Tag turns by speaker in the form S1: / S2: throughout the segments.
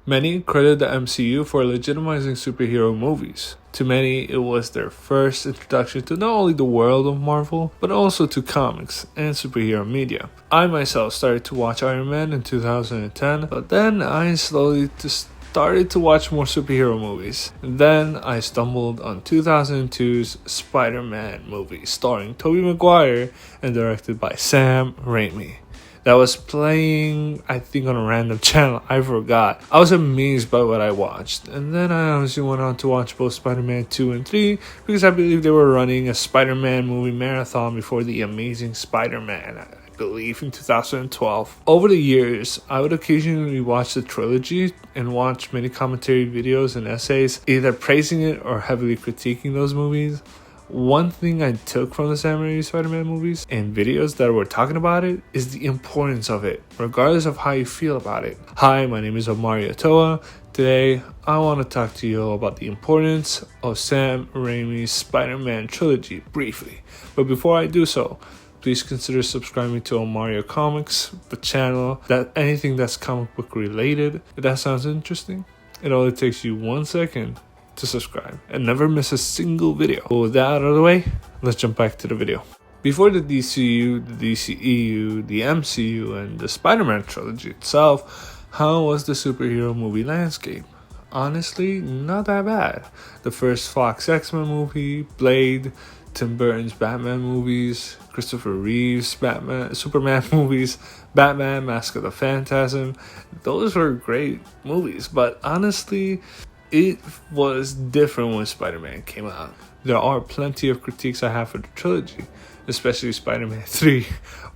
S1: Many credit the MCU for legitimizing superhero movies. To many, it was their first introduction to not only the world of Marvel, but also to comics and superhero media. I myself started to watch Iron Man in 2010, but then I slowly started to watch more superhero movies. And then I stumbled on 2002's Spider-Man movie starring Tobey Maguire and directed by Sam Raimi. That was playing, I think, on a random channel. I forgot. I was amazed by what I watched. And then I honestly went on to watch both Spider-Man 2 and 3 because I believe they were running a Spider-Man movie marathon before The Amazing Spider-Man, I believe in 2012. Over the years, I would occasionally watch the trilogy and watch many commentary videos and essays, either praising it or heavily critiquing those movies. One thing I took from the Sam Raimi Spider-Man movies and videos that were talking about it is the importance of it, regardless of how you feel about it. Hi, my name is Omari Otoa. Today, I want to talk to you about the importance of Sam Raimi's Spider-Man trilogy briefly. But before I do so, please consider subscribing to Omari Comics, the channel, anything that's comic book related. If that sounds interesting, it only takes you 1 second to subscribe and never miss a single video. With that out of the way, let's jump back to the video. Before the DCU, the DCEU, the MCU, and the Spider-Man trilogy itself, how was the superhero movie landscape? Honestly, not that bad. The first Fox X-Men movie, Blade, Tim Burton's Batman movies, Christopher Reeve's Superman movies, Batman, Mask of the Phantasm, those were great movies, but honestly, it was different when Spider-Man came out. There are plenty of critiques I have for the trilogy, especially Spider-Man 3,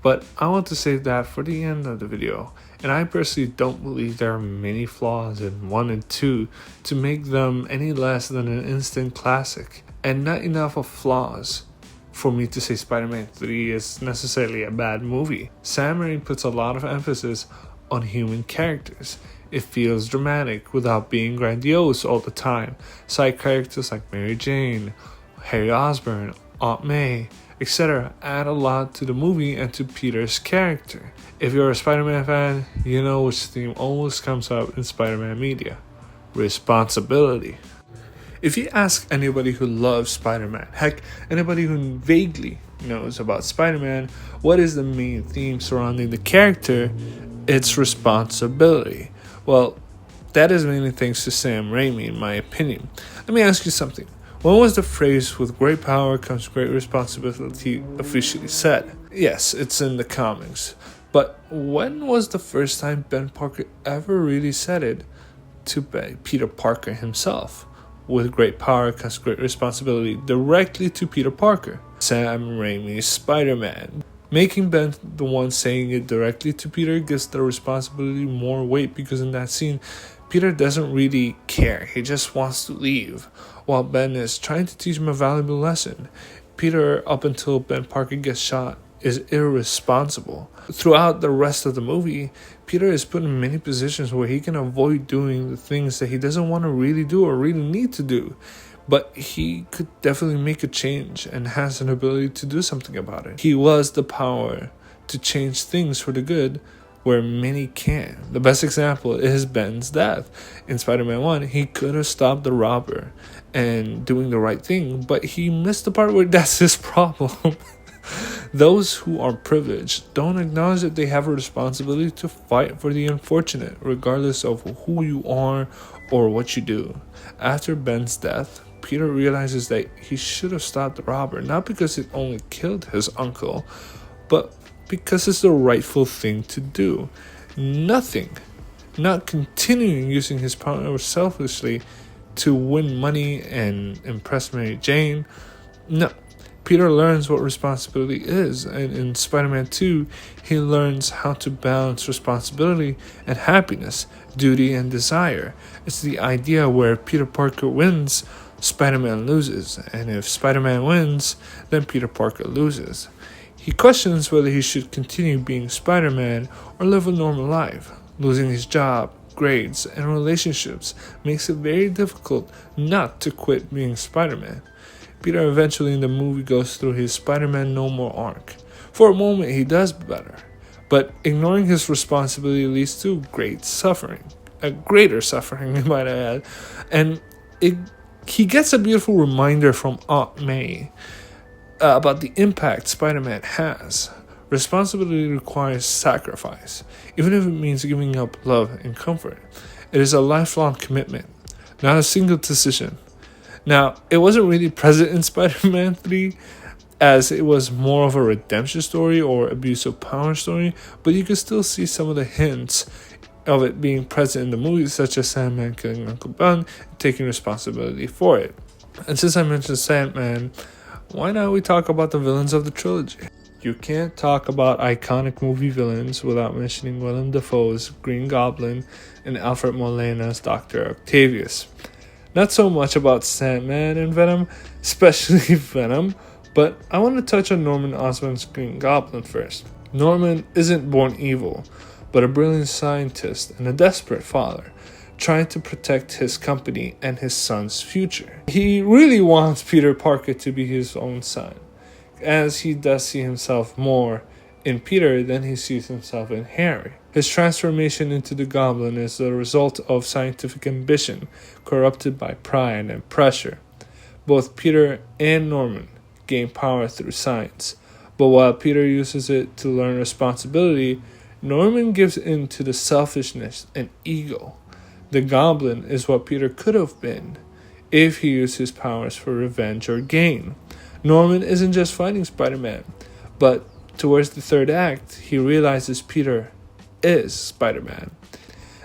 S1: but I want to save that for the end of the video. And I personally don't believe there are many flaws in 1 and 2 to make them any less than an instant classic, and not enough of flaws for me to say Spider-Man 3 is necessarily a bad movie. Sam Raimi puts a lot of emphasis on human characters. It feels dramatic without being grandiose all the time. Side characters like Mary Jane, Harry Osborn, Aunt May, etc. add a lot to the movie and to Peter's character. If you're a Spider-Man fan, you know which theme always comes up in Spider-Man media: responsibility. If you ask anybody who loves Spider-Man, heck, anybody who vaguely knows about Spider-Man, what is the main theme surrounding the character? It's responsibility. Well, that is mainly thanks to Sam Raimi, in my opinion. Let me ask you something. When was the phrase "with great power comes great responsibility" officially said? Yes, it's in the comics. But when was the first time Ben Parker ever really said it to Peter Parker himself? With great power comes great responsibility, directly to Peter Parker. Sam Raimi's Spider-Man. Making Ben the one saying it directly to Peter gives the responsibility more weight because in that scene, Peter doesn't really care. He just wants to leave, while Ben is trying to teach him a valuable lesson. Peter, up until Ben Parker gets shot, is irresponsible. Throughout the rest of the movie, Peter is put in many positions where he can avoid doing the things that he doesn't want to really do or really need to do. But he could definitely make a change and has an ability to do something about it. He was the power to change things for the good where many can't. The best example is Ben's death. In Spider-Man 1, he could have stopped the robber and doing the right thing, but he missed the part where that's his problem. Those who are privileged don't acknowledge that they have a responsibility to fight for the unfortunate, regardless of who you are or what you do. After Ben's death, Peter realizes that he should have stopped the robber, not because it only killed his uncle, but because it's the rightful thing to do. Not continuing using his power selfishly to win money and impress Mary Jane. No. Peter learns what responsibility is, and in Spider-Man 2, he learns how to balance responsibility and happiness, duty and desire. It's the idea where Peter Parker wins, Spider-Man loses, and if Spider-Man wins, then Peter Parker loses. He questions whether he should continue being Spider-Man or live a normal life. Losing his job, grades, and relationships makes it very difficult not to quit being Spider-Man. Peter eventually in the movie goes through his Spider-Man No More arc. For a moment he does better, but ignoring his responsibility leads to great suffering. a greater suffering, you might add. And he gets a beautiful reminder from Aunt May about the impact Spider-Man has. Responsibility requires sacrifice, even if it means giving up love and comfort. It is a lifelong commitment, not a single decision. Now, it wasn't really present in Spider-Man 3, as it was more of a redemption story or abuse of power story, but you could still see some of the hints of it being present in the movies, such as Sandman killing Uncle Ben and taking responsibility for it. And since I mentioned Sandman, why not we talk about the villains of the trilogy? You can't talk about iconic movie villains without mentioning Willem Dafoe's Green Goblin and Alfred Molina's Dr. Octavius. Not so much about Sandman and Venom, especially Venom, but I want to touch on Norman Osborn's Green Goblin first. Norman isn't born evil, but a brilliant scientist and a desperate father, trying to protect his company and his son's future. He really wants Peter Parker to be his own son, as he does see himself more in Peter than he sees himself in Harry. His transformation into the Goblin is the result of scientific ambition, corrupted by pride and pressure. Both Peter and Norman gain power through science, but while Peter uses it to learn responsibility, Norman gives in to the selfishness and ego. The Goblin is what Peter could have been if he used his powers for revenge or gain. Norman isn't just fighting Spider-Man, but towards the third act, he realizes Peter is Spider-Man.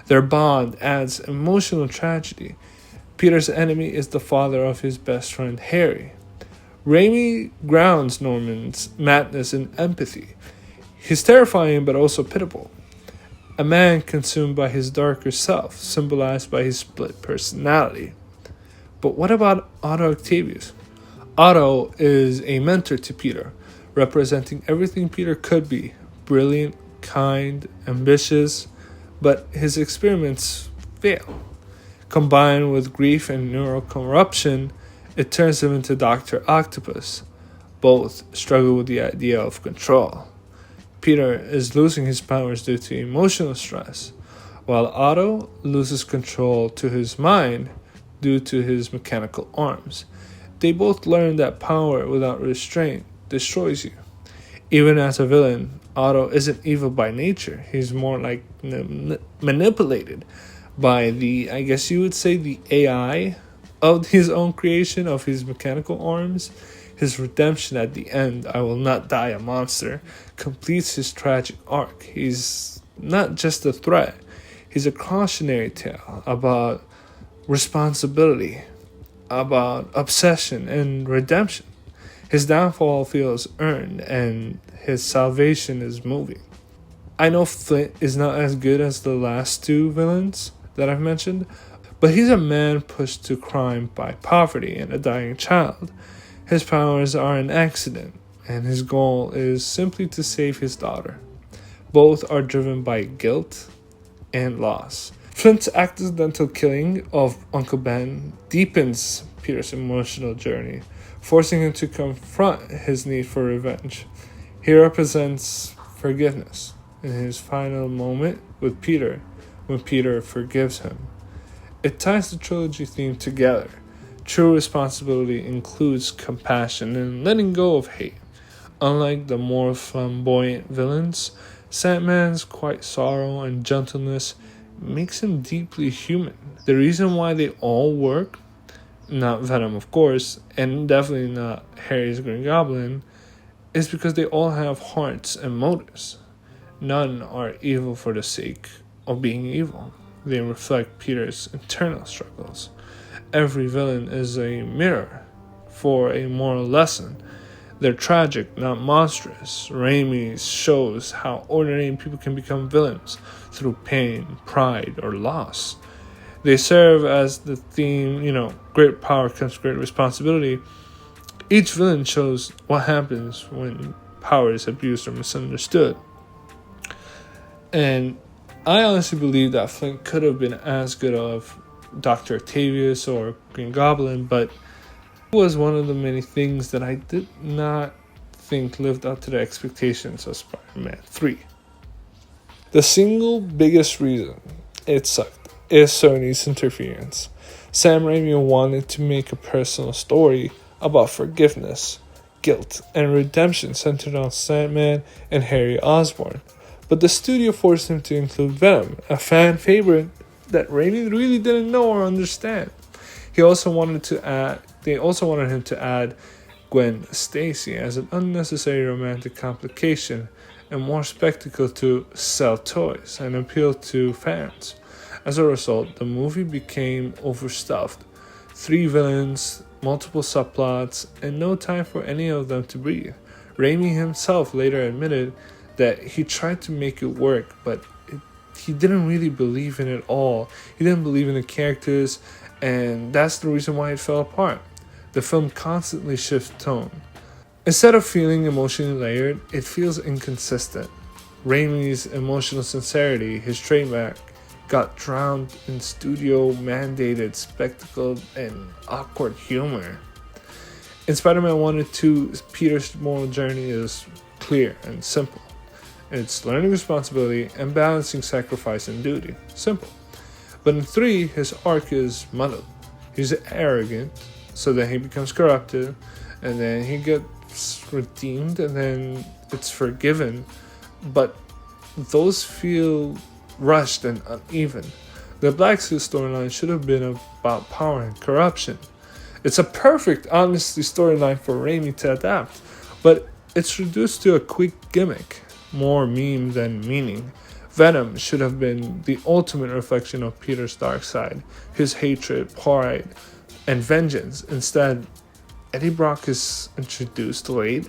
S1: Their bond adds emotional tragedy. Peter's enemy is the father of his best friend, Harry. Raimi grounds Norman's madness in empathy. He's terrifying but also pitiable. A man consumed by his darker self, symbolized by his split personality. But what about Otto Octavius? Otto is a mentor to Peter, representing everything Peter could be: brilliant, kind, ambitious, but his experiments fail. Combined with grief and neural corruption, it turns him into Dr. Octopus. Both struggle with the idea of control. Peter is losing his powers due to emotional stress, while Otto loses control to his mind due to his mechanical arms. They both learn that power without restraint destroys you. Even as a villain, Otto isn't evil by nature. He's more like manipulated by I guess you would say, the AI of his own creation of his mechanical arms. His redemption at the end, I will not die a monster, completes his tragic arc. He's not just a threat, he's a cautionary tale about responsibility, about obsession and redemption. His downfall feels earned and his salvation is moving. I know Flint is not as good as the last two villains that I've mentioned, but he's a man pushed to crime by poverty and a dying child. His powers are an accident, and his goal is simply to save his daughter. Both are driven by guilt and loss. Flint's accidental killing of Uncle Ben deepens Peter's emotional journey, forcing him to confront his need for revenge. He represents forgiveness in his final moment with Peter, when Peter forgives him. It ties the trilogy theme together. True responsibility includes compassion and letting go of hate. Unlike the more flamboyant villains, Sandman's quiet sorrow and gentleness makes him deeply human. The reason why they all work, not Venom of course, and definitely not Harry's Green Goblin, is because they all have hearts and motives. None are evil for the sake of being evil. They reflect Peter's internal struggles. Every villain is a mirror for a moral lesson. They're tragic, not monstrous. Raimi shows how ordinary people can become villains through pain, pride, or loss. They serve as the theme, great power comes great responsibility. Each villain shows what happens when power is abused or misunderstood. And I honestly believe that Flint could have been as good of Dr. Octavius or Green Goblin, but it was one of the many things that I did not think lived up to the expectations of Spider-Man 3. The single biggest reason it sucked is Sony's interference. Sam Raimi wanted to make a personal story about forgiveness, guilt, and redemption centered on Sandman and Harry Osborn, but the studio forced him to include Venom, a fan favorite that Raimi really didn't know or understand. They also wanted him to add Gwen Stacy as an unnecessary romantic complication and more spectacle to sell toys and appeal to fans. As a result, the movie became overstuffed. 3 villains, multiple subplots, and no time for any of them to breathe. Raimi himself later admitted that he tried to make it work, but he didn't really believe in it all. He didn't believe in the characters, and that's the reason why it fell apart. The film constantly shifts tone. Instead of feeling emotionally layered, it feels inconsistent. Raimi's emotional sincerity, his trademark, got drowned in studio-mandated spectacle and awkward humor. In Spider-Man 1 and 2, Peter's moral journey is clear and simple. It's learning responsibility and balancing sacrifice and duty. Simple. But in 3, his arc is muddled. He's arrogant, so then he becomes corrupted, and then he gets redeemed, and then it's forgiven. But those feel rushed and uneven. The Black Suit storyline should have been about power and corruption. It's a perfect, honestly, storyline for Raimi to adapt, but it's reduced to a quick gimmick, more meme than meaning. Venom should have been the ultimate reflection of Peter's dark side, his hatred, pride, and vengeance. Instead, Eddie Brock is introduced late.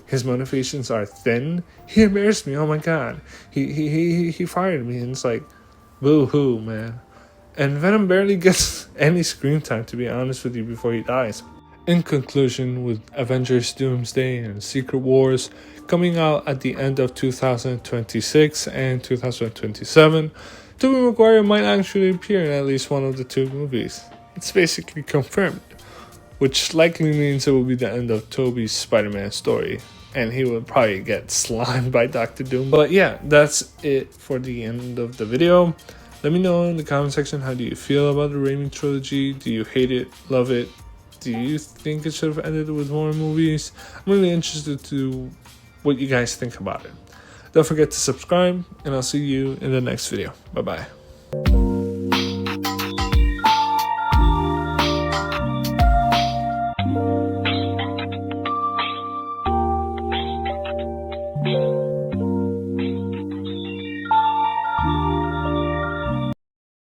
S1: His motivations are thin. He embarrassed me. Oh my god. He fired me, and it's like, boo-hoo, man. And Venom barely gets any screen time, to be honest with you, before he dies. In conclusion, with Avengers Doomsday and Secret Wars coming out at the end of 2026 and 2027, Tobey Maguire might actually appear in at least one of the 2 movies. It's basically confirmed, which likely means it will be the end of Tobey's Spider-Man story, and he will probably get slimed by Doctor Doom. But yeah, that's it for the end of the video. Let me know in the comment section, how do you feel about the Raimi trilogy? Do you hate it? Love it? Do you think it should have ended with more movies? I'm really interested to what you guys think about it. Don't forget to subscribe, and I'll see you in the next video. Bye-bye.